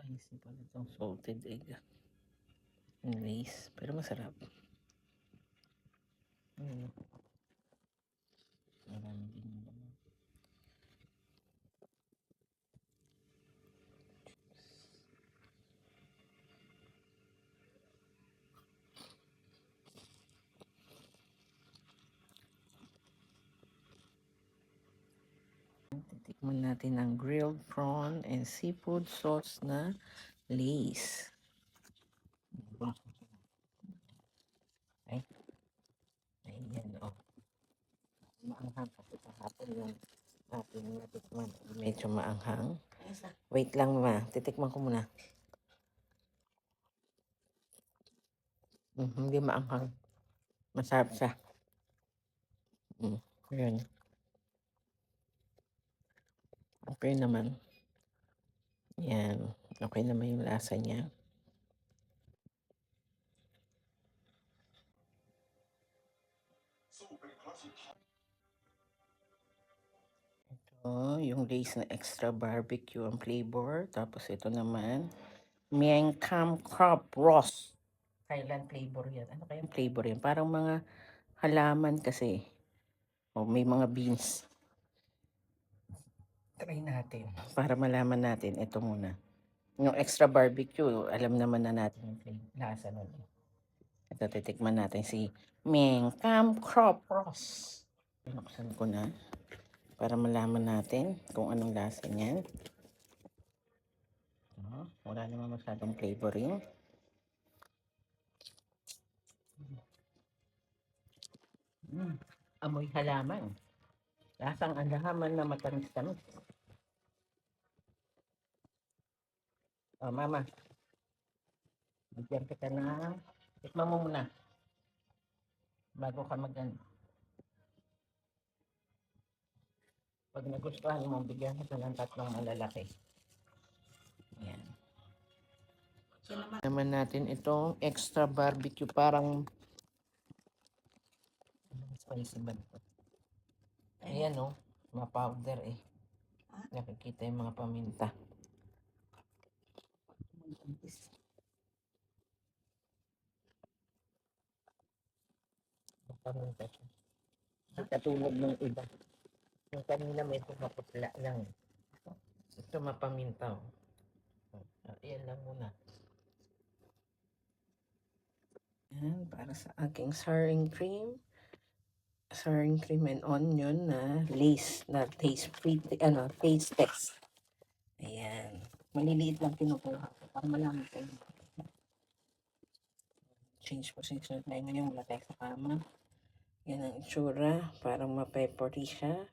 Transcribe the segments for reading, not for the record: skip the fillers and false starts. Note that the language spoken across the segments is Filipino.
Spicy pala itong salted egg. And lace. Pero masarap. Marami din yung naman. Titikman natin ang grilled prawn and seafood sauce na lace. Ay, ayan o. Maanghang kasi kahapon yung ating natikman. Medyo maanghang. Wait lang ma, titikman ko muna. Hindi maanghang. Masarap siya. Yun. Okay naman. Yan. Okay naman yung lasa niya. Ito, yung lace na extra barbecue ang flavor. Tapos ito naman, Miang Kam Crop Roast. Thailand flavor yan. Ano kayang flavor yan? Parang mga halaman kasi. O may mga beans. Try natin. Para malaman natin. Ito muna. Yung extra barbecue, alam naman na natin yung lasa nun. Ito, titikman natin si Miang Kam Crop Roast. Pinuksan ko na. Para malaman natin kung anong lasa niyan. Wala naman masyadong flavoring. Amoy halaman. Lasang ang halaman na matamis-tamis. Oh, mama. Bigyan kita na. Tikman mo muna. Bago ka mag-ano. Pag nagustuhan mo, bigyan kita ng tatlong malalaki. Ayan. Naman natin itong extra barbecue. Parang spicy ba ito? Ayan o. Mga powder eh. Nakikita yung mga paminta. Paminta siya. Hindi katulad ng iba. Yung kanina may pumaputla lang. Ito mapaminta. Ayan lang muna. Ayan, para sa aking sour cream and onion na lace na taste free, taste test. Ayan. Maliliit lang kinukuha ko para malaman ko. Change position tayo ngayon. Wala tayo sa kama. Yan ang itsura. Parang ma-peppery siya.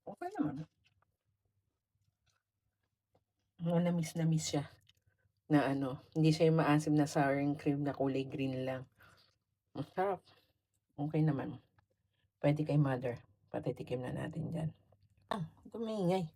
Okay naman. Namis siya. Na hindi siya yung maasim na sour cream na kulay green lang. Masarap. Okay naman. Pwede kay mother. Patitikim na natin dyan. Ito maingay.